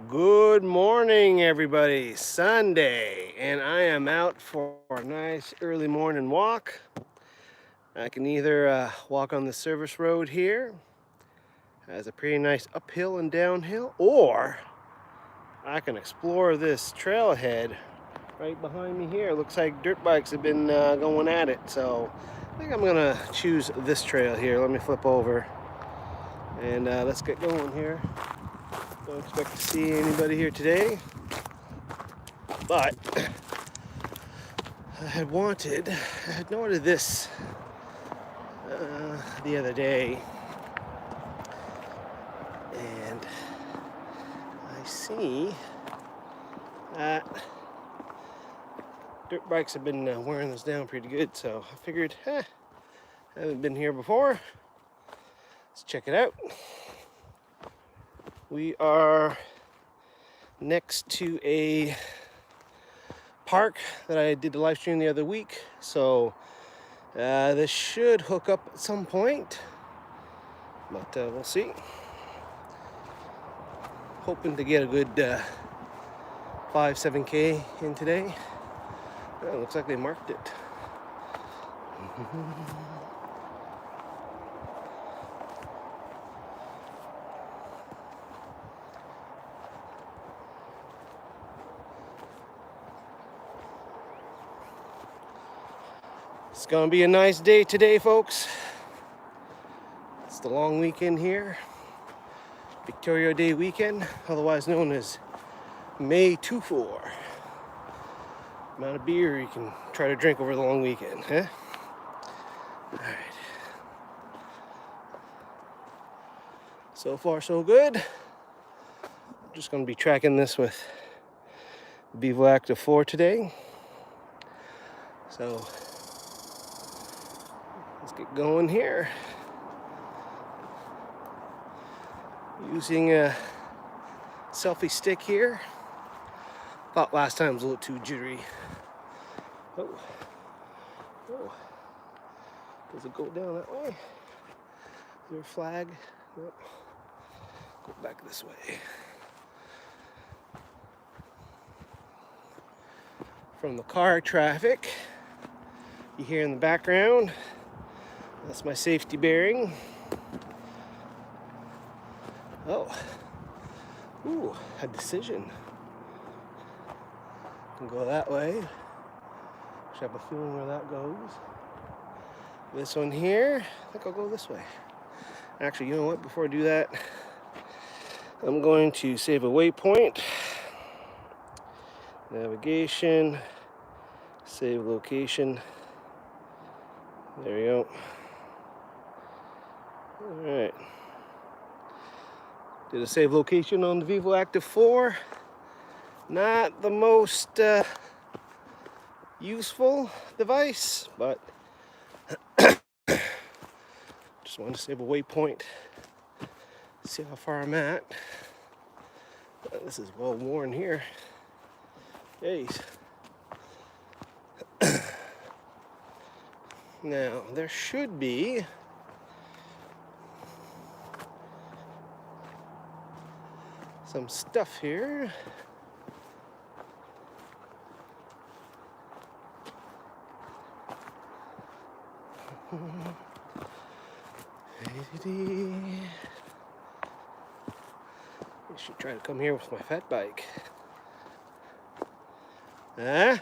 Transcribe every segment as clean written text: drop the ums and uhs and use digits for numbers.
Good morning, everybody. Sunday, and I am out for a nice early morning walk. I can either walk on the service road here, has a pretty nice uphill and downhill, or I can explore this trailhead right behind me here. Looks like dirt bikes have been going at it, so I think I'm gonna choose this trail here. Let me flip over and let's get going here. Don't expect to see anybody here today, but I had noted this the other day, and I see that dirt bikes have been wearing this down pretty good, so I figured, I haven't been here before. Let's check it out. We are next to a park that I did the live stream the other week, so this should hook up at some point, but we'll see. Hoping to get a good 5-7K in today. It looks like they marked it. It's gonna be a nice day today, folks. It's the long weekend here. Victoria Day weekend, otherwise known as May 24. Amount of beer you can try to drink over the long weekend, huh? All right. So far, so good. I'm just gonna be tracking this with Vivo Active 4 today. So let's get going here. Using a selfie stick here. Thought last time was a little too jittery. Oh. Does it go down that way? Is there a flag? Nope. Go back this way. From the car traffic, you hear in the background, that's my safety bearing. Oh, ooh, a decision. Can go that way. Should have a feeling where that goes. This one here, I think I'll go this way. Actually, you know what? Before I do that, I'm going to save a waypoint. Navigation, save location. There we go. All right. Did a save location on the Vivo Active 4. Not the most useful device, but just wanted to save a waypoint. See how far I'm at. This is well worn here. Jeez. Now, there should be some stuff here. I should try to come here with my fat bike. Huh?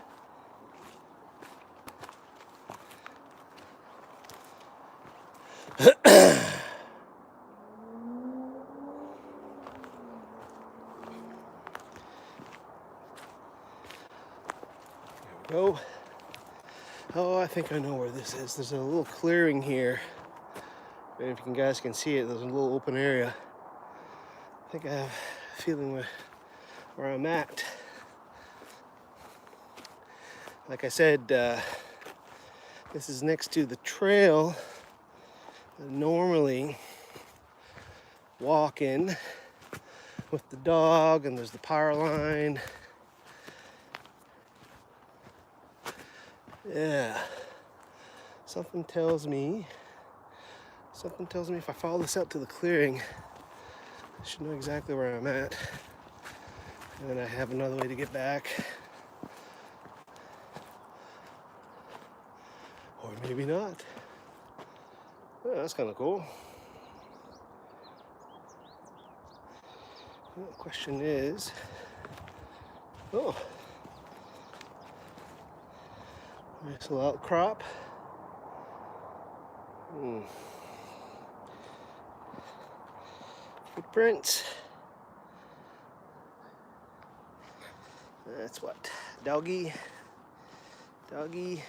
Go. Oh, I think I know where this is. There's a little clearing here. And if you guys can see it, there's a little open area. I think I have a feeling where I'm at. Like I said, this is next to the trail I normally walk in with the dog, and there's the power line. Yeah, something tells me if I follow this out to the clearing, I should know exactly where I'm at. And then I have another way to get back. Or maybe not. Oh, that's kind of cool. Well, the question is, oh, nice little outcrop. Footprints. That's what? Doggy. Doggy.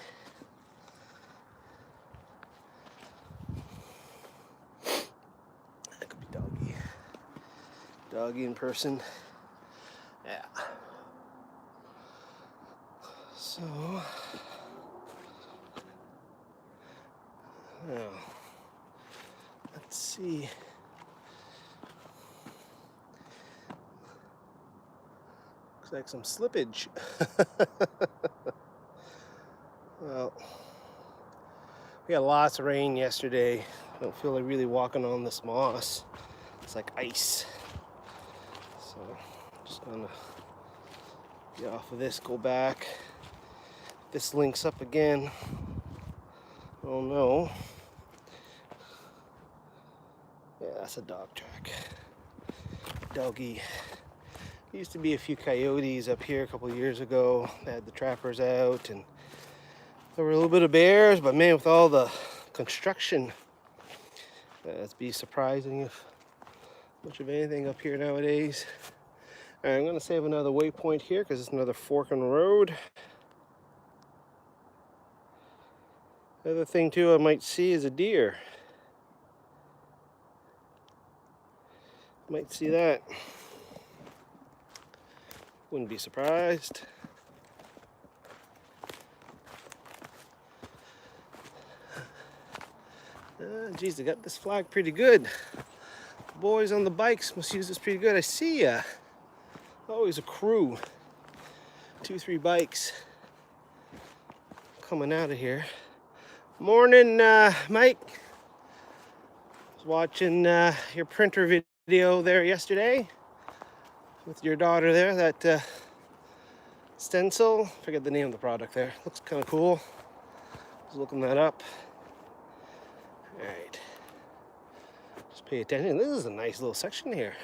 That could be doggy. Doggy in person. Yeah. So, now, let's see. Looks like some slippage. Well, we had lots of rain yesterday. I don't feel like really walking on this moss. It's like ice. So I'm just gonna get off of this, go back. This links up again. Oh no. Yeah, that's a dog track. Doggy. There used to be a few coyotes up here a couple of years ago. They had the trappers out, and there were a little bit of bears, but man, with all the construction, it'd be surprising if much of anything up here nowadays. All right, I'm gonna save another waypoint here because it's another fork in the road. The other thing too I might see is a deer. Might see that. Wouldn't be surprised. Geez, they got this flag pretty good. The boys on the bikes must use this pretty good. I see always a crew. 2-3 bikes coming out of here. Morning, Mike. Was watching your printer video there yesterday with your daughter there. That stencil. Forget the name of the product there. Looks kind of cool. Was looking that up. All right. Just pay attention. This is a nice little section here.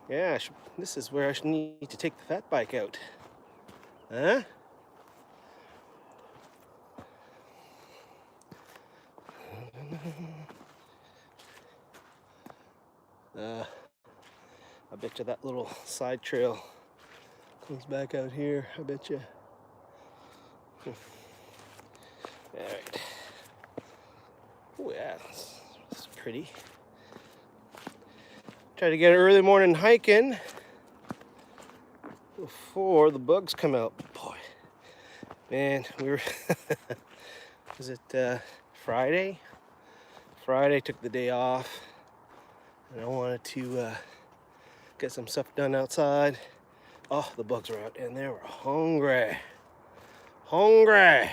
Yeah, this is where I should need to take the fat bike out. Huh? I bet you that little side trail comes back out here. I bet you. All right. Oh yeah, it's pretty. Try to get an early morning hike in before the bugs come out. Boy, man, we were. Was it Friday? Friday, took the day off, and I wanted to get some stuff done outside. Oh, the bugs were out, and they were hungry. Hungry.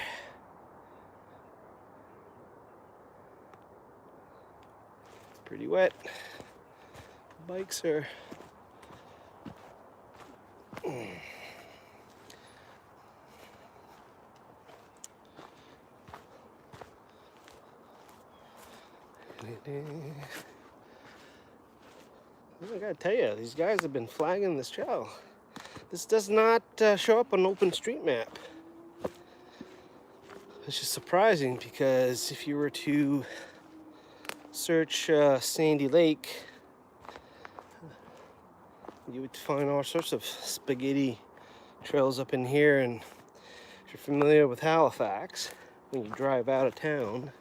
Pretty wet. Bikes are. I gotta tell you, these guys have been flagging this trail. This does not show up on OpenStreetMap. It's just surprising because if you were to search Sandy Lake, you would find all sorts of spaghetti trails up in here. And if you're familiar with Halifax, when you drive out of town,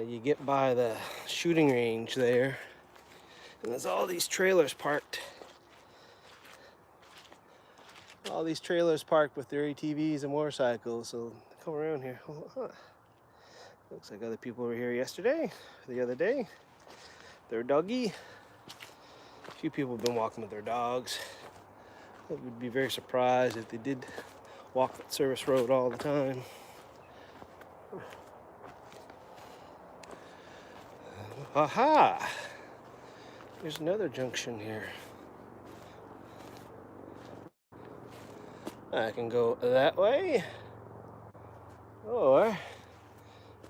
you get by the shooting range there, and there's all these trailers parked. All these trailers parked with their ATVs and motorcycles, so they come around here. Oh, huh. Looks like other people were here yesterday, the other day. Their doggy. A few people have been walking with their dogs. I would be very surprised if they did walk that service road all the time. Aha! There's another junction here. I can go that way, or,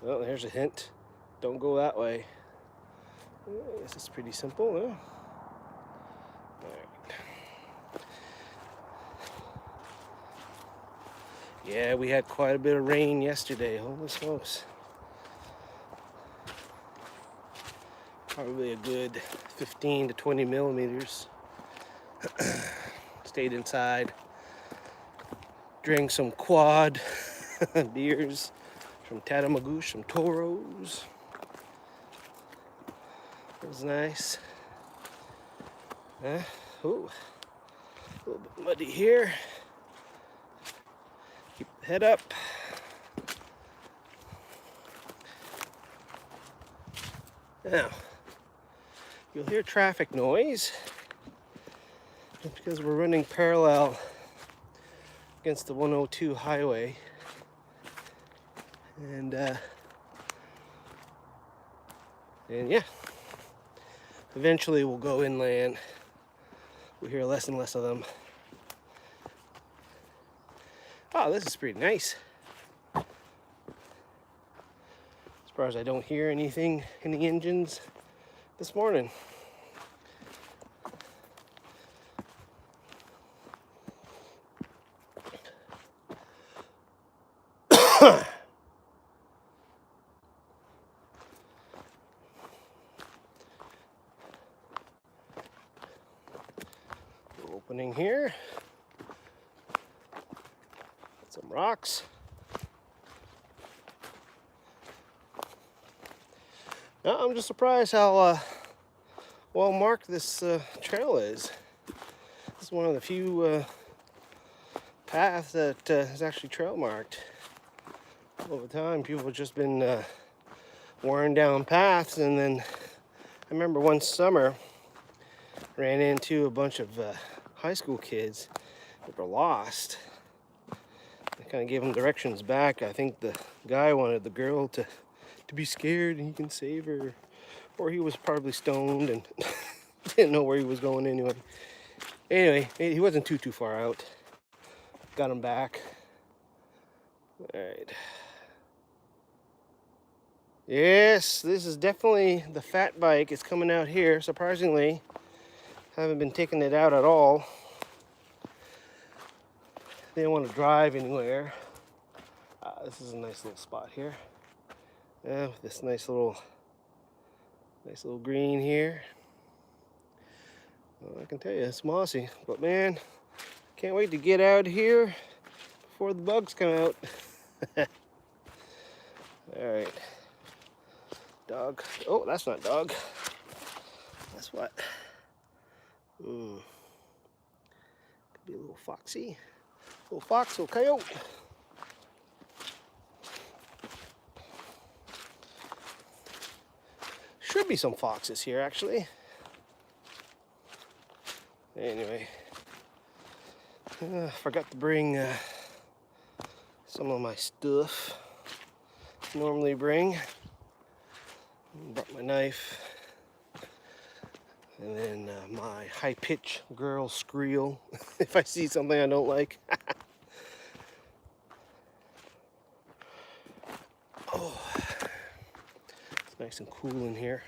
well, here's a hint. Don't go that way. This is pretty simple, huh? All right. Yeah, we had quite a bit of rain yesterday. Holy smokes. Probably a good 15 to 20 millimeters. Stayed inside. Drank some quad beers from Tatamagouche, some Chores. It was nice. Ooh, a little bit muddy here. Keep the head up. Now, you'll hear traffic noise. It's because we're running parallel against the 102 highway. And yeah, eventually we'll go inland. We'll hear less and less of them. Oh, this is pretty nice. As far as I don't hear anything, any engines this morning. Opening here. Some rocks. Now, I'm just surprised how well marked this trail is. This is one of the few paths that is actually trail marked. Over time, people have just been wearing down paths, and then I remember one summer ran into a bunch of high school kids that were lost. I kind of gave them directions back. I think the guy wanted the girl to be scared and he can save her, or he was probably stoned and didn't know where he was going anyway. Anyway, he wasn't too far out. Got him back. All right. Yes, this is definitely the fat bike. It's coming out here, surprisingly. Haven't been taking it out at all. They don't want to drive anywhere. This is a nice little spot here. Yeah, with this nice little green here. Well, I can tell you it's mossy, but man, can't wait to get out here before the bugs come out. All right, dog. Oh, that's not dog. That's what? Could be a little foxy. Little fox, little coyote. Should be some foxes here, actually. Anyway, forgot to bring some of my stuff I normally bring. Brought my knife, and then my high-pitch girl squeal if I see something I don't like. Oh, it's nice and cool in here.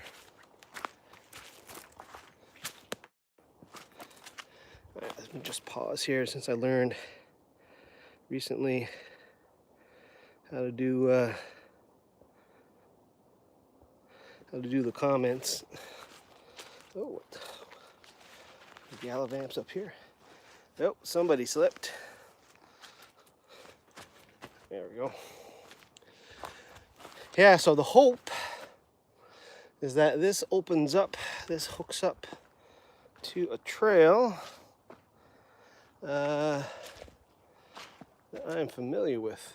All right, let me just pause here since I learned recently how to do the comments. Oh, what? The Galavamps up here. Oh, somebody slipped. There we go. Yeah, so the hope is that this opens up, this hooks up to a trail that I'm familiar with.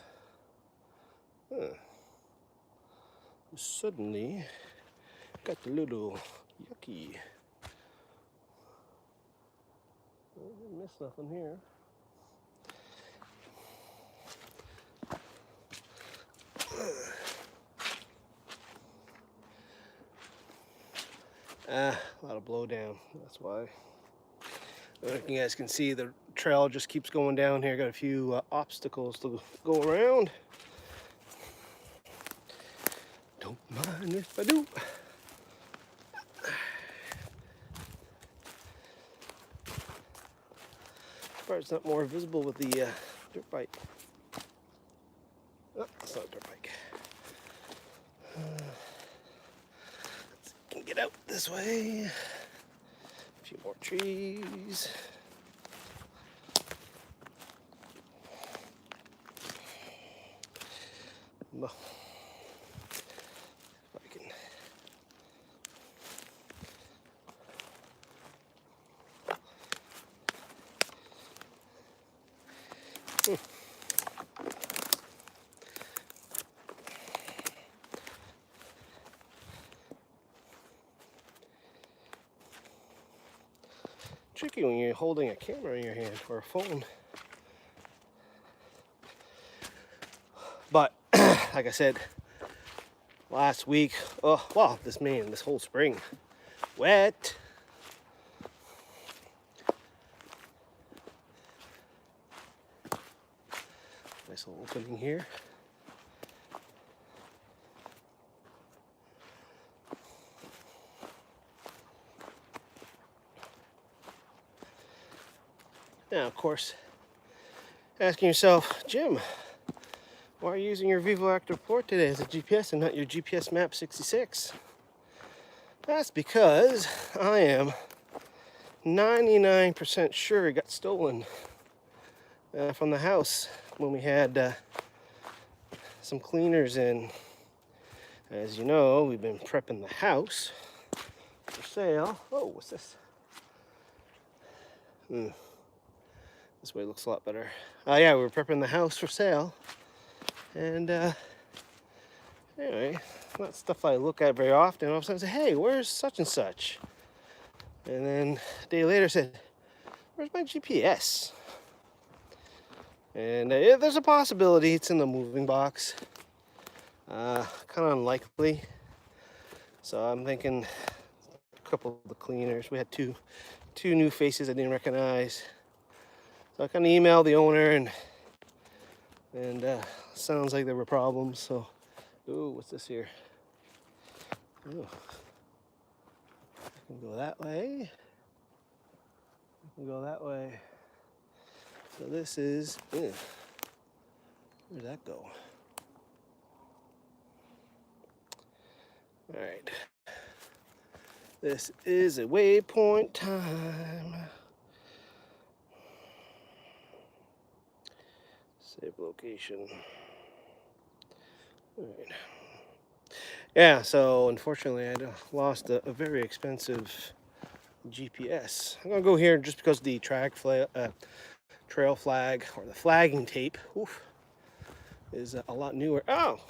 Suddenly got a little yucky. I didn't miss nothing here. A lot of blowdown, that's why. I don't know if you guys can see the trail just keeps going down here. Got a few obstacles to go around. Don't mind if I do. It's not more visible with the dirt bike. Oh, it's not a dirt bike. Let's see if we can get out this way. A few more trees. Well, if I can. Tricky when you're holding a camera in your hand or a phone. But like I said last week, oh wow, this whole spring, wet. Nice little opening here. Now, of course, asking yourself, Jim, why are you using your Vivo Active Port today as a GPS and not your GPS Map 66? That's because I am 99% sure it got stolen from the house when we had some cleaners in. As you know, we've been prepping the house for sale. Oh, what's this? This way looks a lot better. Yeah, we were prepping the house for sale. And anyway, not stuff I look at very often. All of a sudden I say, hey, where's such and such? And then a day later I said, where's my GPS? And yeah, there's a possibility it's in the moving box. Kind of unlikely. So I'm thinking a couple of the cleaners. We had two new faces I didn't recognize. So I kind of emailed the owner and sounds like there were problems. So, ooh, what's this here? Ooh. I can go that way. I can go that way. So this is, where'd that go? All right. This is a waypoint time. Save location. All right. Yeah, so unfortunately I lost a very expensive GPS. I'm gonna go here just because the trail flag, or the flagging tape, is a lot newer. Oh!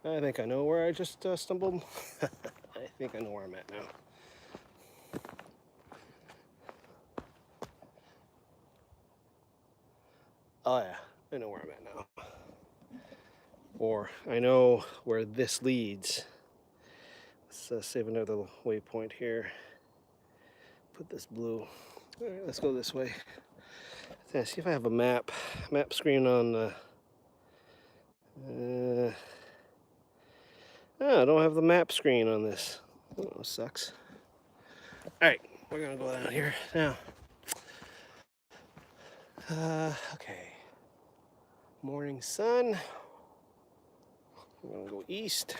I think I know where I just stumbled. I think I know where I'm at now. Oh yeah, I know where I'm at now. Or I know where this leads. Let's save another little waypoint here. Put this blue. All right, let's go this way. Let's see if I have a map screen on. I don't have the map screen on this. Oh, sucks. All right, we're gonna go down here now. Okay. Morning sun. I'm gonna go east.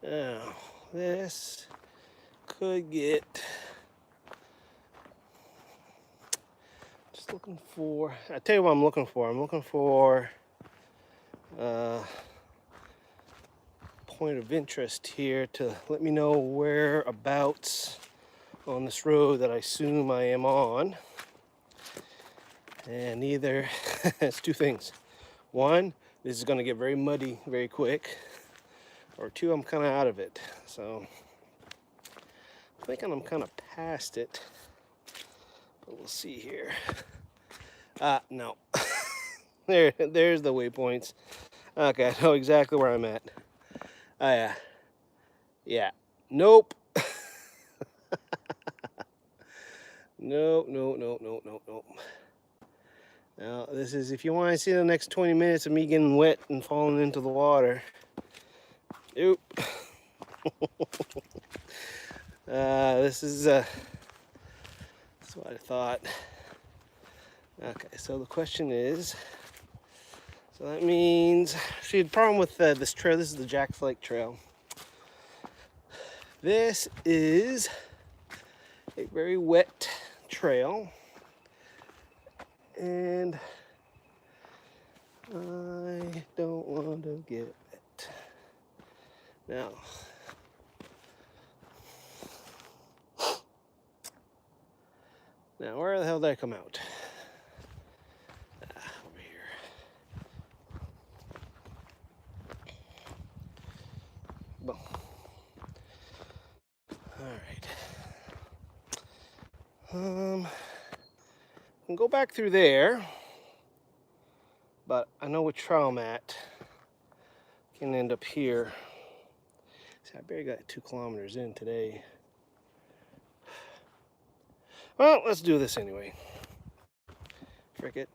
Now, this could get, just looking for, I tell you what I'm looking for. I'm looking for point of interest here to let me know whereabouts on this road that I assume I am on. And either, it's two things. One, this is gonna get very muddy very quick. Or two, I'm kind of out of it. So I'm thinking I'm kind of past it. But we'll see here. No. There's the waypoints. Okay, I know exactly where I'm at. Oh yeah. Yeah. Nope. Nope, nope, nope, nope, nope, nope. Now, this is if you want to see the next 20 minutes of me getting wet and falling into the water. Oop. This is that's what I thought. Okay, so the question is, so that means, see, the problem with this trail, this is the Jack's Lake Trail. This is a very wet trail, and I don't want to get wet. Now where the hell did I come out? Over here. Boom. All right. I can go back through there, but I know which trail I'm at. Can end up here. See, I barely got 2 kilometers in today. Well, let's do this anyway. Frick it.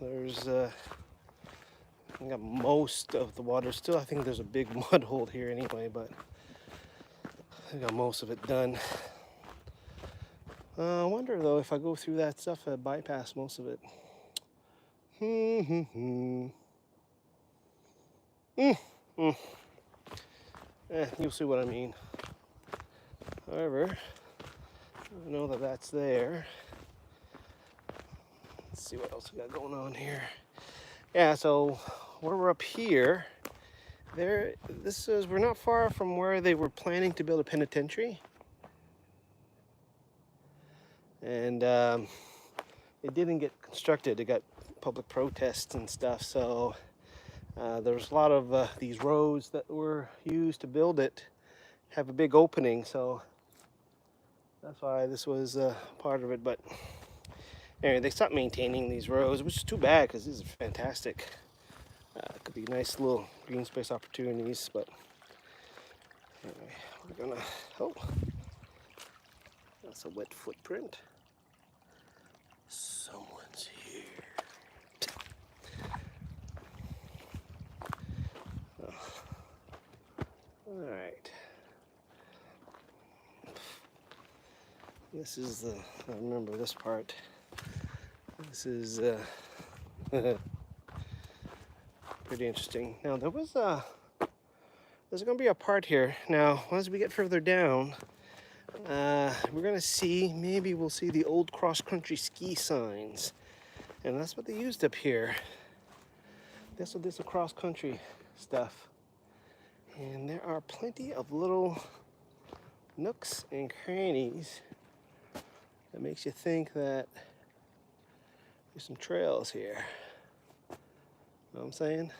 There's I got most of the water still. I think there's a big mud hole here anyway, but I got most of it done. I wonder though if I go through that stuff, I bypass most of it. You'll see what I mean. However, I know that that's there. Let's see what else we got going on here. Yeah, so we're up here. We're not far from where they were planning to build a penitentiary. And it didn't get constructed. It got public protests and stuff. So there was a lot of these roads that were used to build it have a big opening. So that's why this was part of it. But anyway, they stopped maintaining these roads, which is too bad because these are fantastic. Could be nice little green space opportunities, but anyway, we're gonna, oh, that's a wet footprint. Someone's here. Oh. All right. This is I remember this part. This is pretty interesting. Now there's going to be a part here. Now, once we get further down, we're going to see, maybe we'll see the old cross-country ski signs. And that's what they used up here. This is cross-country stuff. And there are plenty of little nooks and crannies that makes you think that there's some trails here. Know what I'm saying?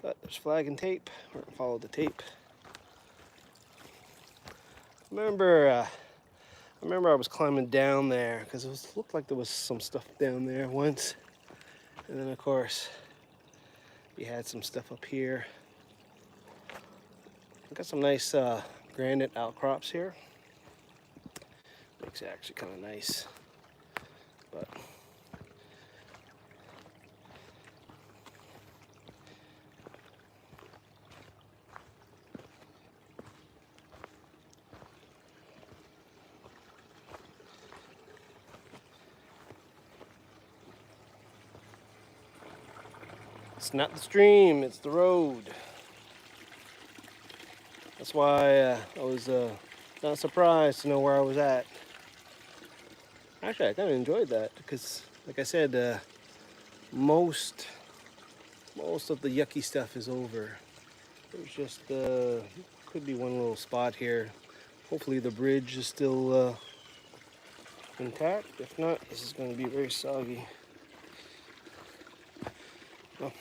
But there's flag and tape. We're gonna follow the tape. I remember I was climbing down there because it looked like there was some stuff down there once. And then of course, you had some stuff up here. I got some nice granite outcrops here. Makes it actually kind of nice. But it's not the stream, it's the road. That's why I was not surprised to know where I was at. Actually, I kind of enjoyed that because, like I said, most of the yucky stuff is over. There's just could be one little spot here. Hopefully the bridge is still intact. If not, this is going to be very soggy. Oh.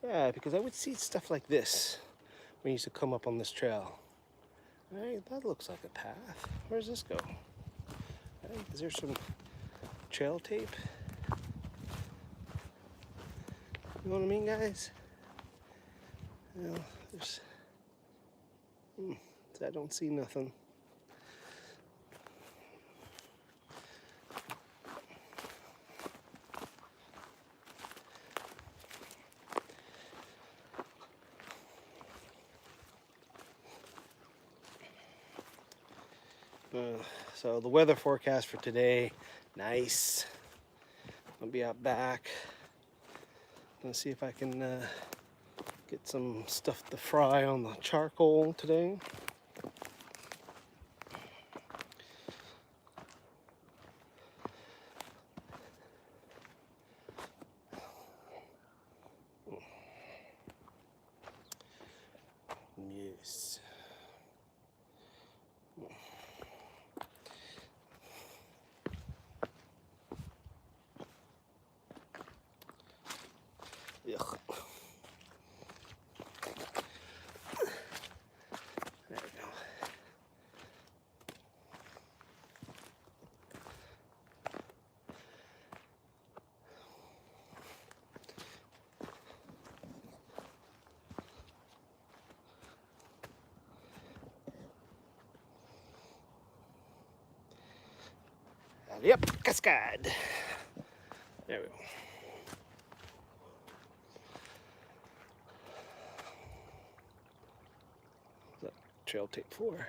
Yeah, because I would see stuff like this We used to come up on this trail. Hey, that looks like a path. Where does this go? Hey, is there some trail tape? You know what I mean, guys? You know, there's... I don't see nothing. So the weather forecast for today, nice. I'll be out back. Gonna see if I can get some stuff to fry on the charcoal today. Yes. Yuck. There we go. Yep, cascade. There we go. What's that trail tape for?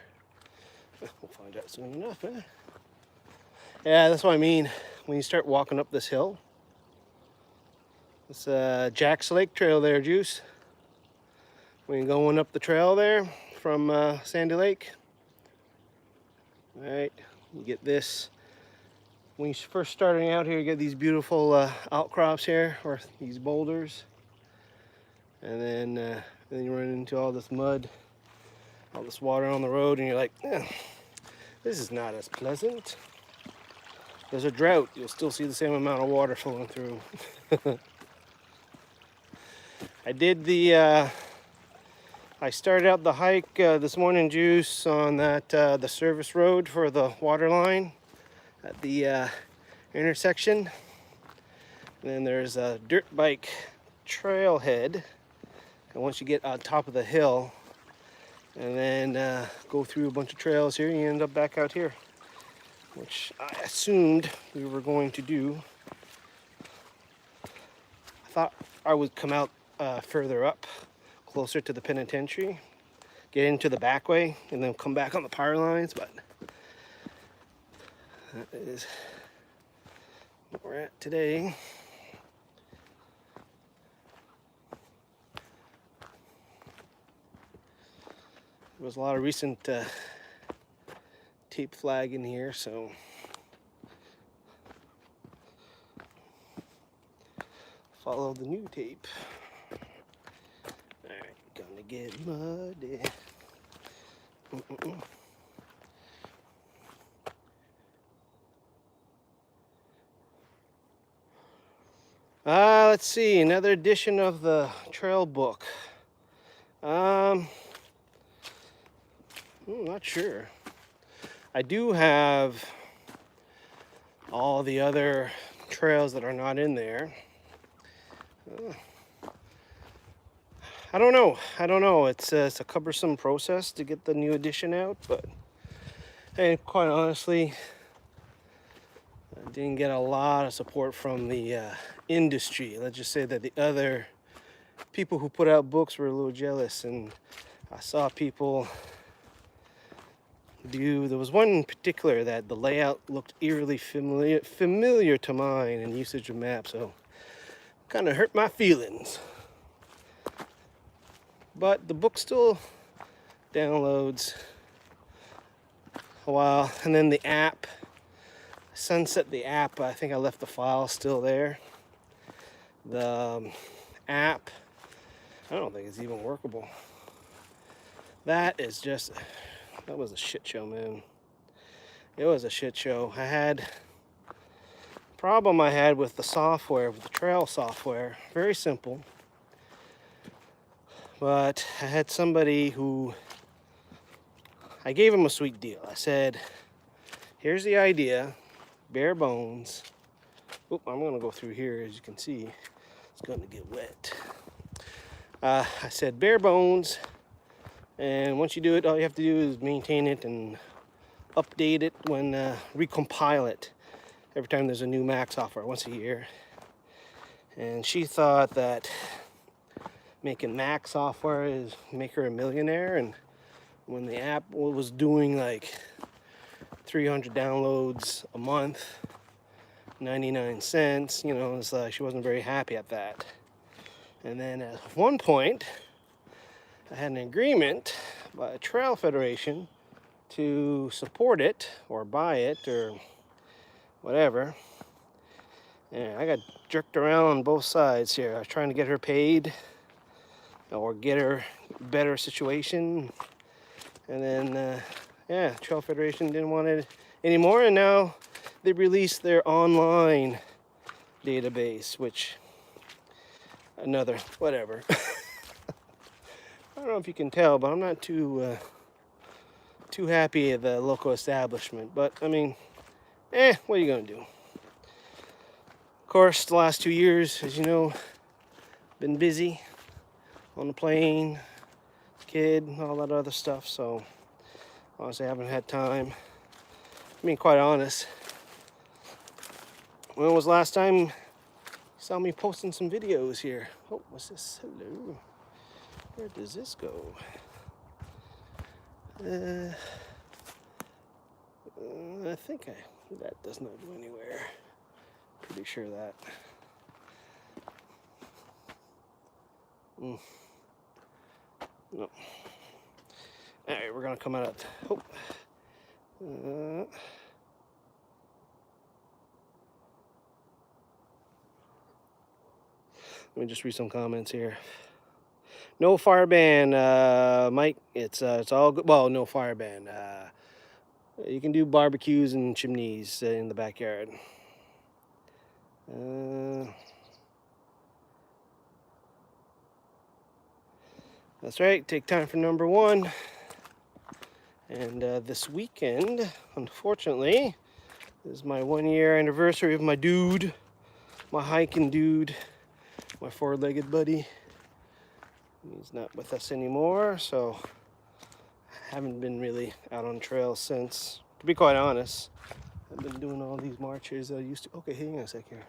We'll find out soon enough, eh? Yeah, that's what I mean. When you start walking up this hill, it's Jack's Lake Trail there, Juice. When you're going up the trail there from Sandy Lake, all right, you get this. When you're first starting out here, you get these beautiful outcrops here, or these boulders, and then you run into all this mud, all this water on the road, and you're like, this is not as pleasant. There's a drought, you'll still see the same amount of water flowing through. I started out the hike this morning, Juice, on that the service road for the water line at the intersection. And then there's a dirt bike trailhead, and once you get on top of the hill and then go through a bunch of trails here, you end up back out here, which I assumed we were going to do. I thought I would come out further up, closer to the penitentiary, get into the back way, and then come back on the power lines, but that is what we're at today. There was a lot of recent tape flag in here, so follow the new tape. Alright, gonna get muddy. Let's see, another edition of the trail book. I'm not sure. I do have all the other trails that are not in there. I don't know. It's a cumbersome process to get the new edition out, but hey, quite honestly, I didn't get a lot of support from the industry. Let's just say that the other people who put out books were a little jealous, and I saw people there was one in particular that the layout looked eerily familiar to mine and usage of maps, so kind of hurt my feelings. But the book still downloads a while, and then the app, sunset the app, I think I left the file still there. The app, I don't think it's even workable. That was a shit show, man. It was a shit show. Problem I had with the software, with the trail software, very simple. But I had somebody who, I gave him a sweet deal. I said, here's the idea, bare bones. Oop, I'm gonna go through here. As you can see, it's gonna get wet. I said bare bones, and once you do it, all you have to do is maintain it and update it when recompile it every time there's a new Mac software, once a year. And she thought that making Mac software is make her a millionaire, and when the app was doing like 300 downloads a month, 99 cents, you know, it's like she wasn't very happy at that. And then at one point, I had an agreement by a trail federation to support it or buy it or whatever. And I got jerked around on both sides here. I was trying to get her paid or get her a better situation. And then, yeah, Trail Federation didn't want it anymore. And now they released their online database, which, another, whatever. I don't know if you can tell, but I'm not too happy at the local establishment. But, I mean, what are you going to do? Of course, the last 2 years, as you know, been busy on the plane, kid, all that other stuff. So, honestly, I haven't had time. I mean, quite honest. When was the last time you saw me posting some videos here? Oh, what's this? Hello. Where does this go? I think that does not go anywhere. Pretty sure that. No. Alright, we're gonna come out of. Oh. Let me just read some comments here. No fire ban, Mike. It's all good. Well, no fire ban. You can do barbecues and chimneys in the backyard. That's right. Take time for number one. And this weekend, unfortunately, is my 1 year anniversary of my dude, my hiking dude, my four-legged buddy. He's not with us anymore, so I haven't been really out on trails since. To be quite honest, I've been doing all these marches I used to. Okay, hang on a sec here.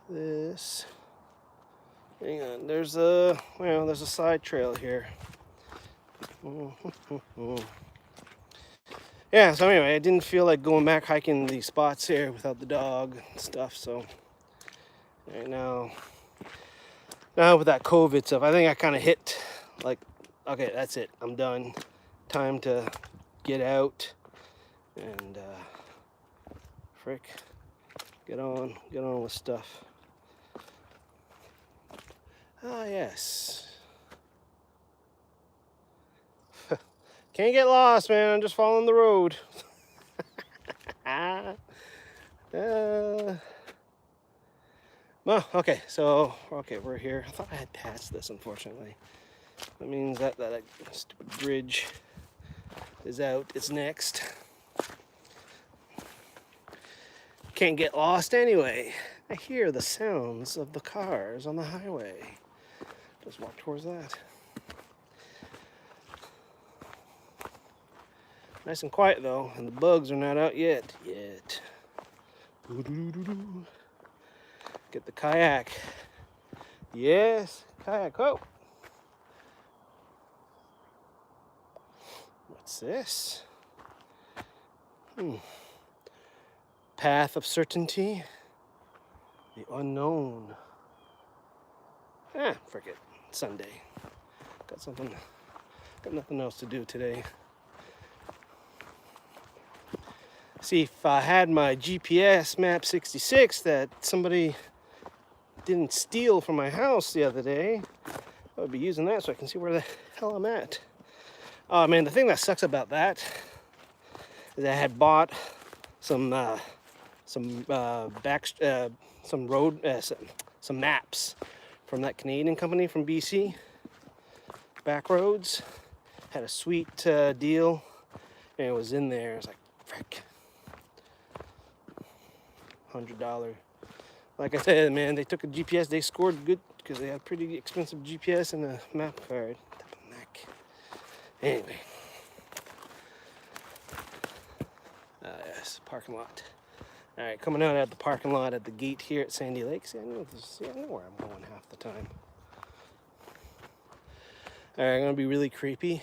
This. Hang on. There's a side trail here. Yeah. So anyway, I didn't feel like going back hiking these spots here without the dog and stuff. So right now with that COVID stuff, I think I kind of hit like, okay, that's it. I'm done. Time to get out and get on with stuff. Ah, yes. Can't get lost, man. I'm just following the road. Well, okay, so, we're here. I thought I had passed this, unfortunately. That means that stupid bridge is out. It's next. Can't get lost anyway. I hear the sounds of the cars on the highway. Just walk towards that. Nice and quiet though, and the bugs are not out yet. Get the kayak. Yes, kayak. Oh. What's this? Path of certainty. The unknown. Frick it. Sunday. Got nothing else to do today. See, if I had my GPS map 66 that somebody didn't steal from my house the other day, I would be using that so I can see where the hell I'm at. Oh man, the thing that sucks about that is I had bought some maps from that Canadian company from BC. Back roads. Had a sweet deal, and it was in there. It was like, frick, $100. Like I said, man, they took a GPS. They scored good because they had pretty expensive GPS and a map card. Anyway, yes, parking lot. All right, coming out at the parking lot at the gate here at Sandy Lake. See, I know where I'm going half the time. All right, I'm gonna be really creepy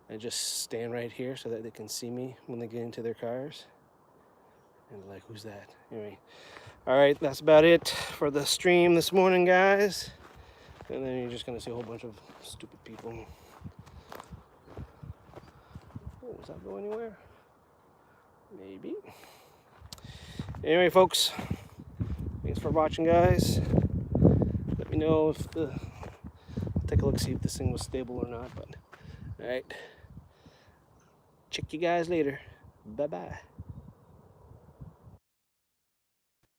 and just stand right here so that they can see me when they get into their cars. And they're like, who's that? Anyway, all right, that's about it for the stream this morning, guys. And then you're just gonna see a whole bunch of stupid people. Oh, does that go anywhere? Maybe. Anyway, folks, thanks for watching, guys. Let me know if I'll take a look, see if this thing was stable or not. But all right, check you guys later. Bye bye.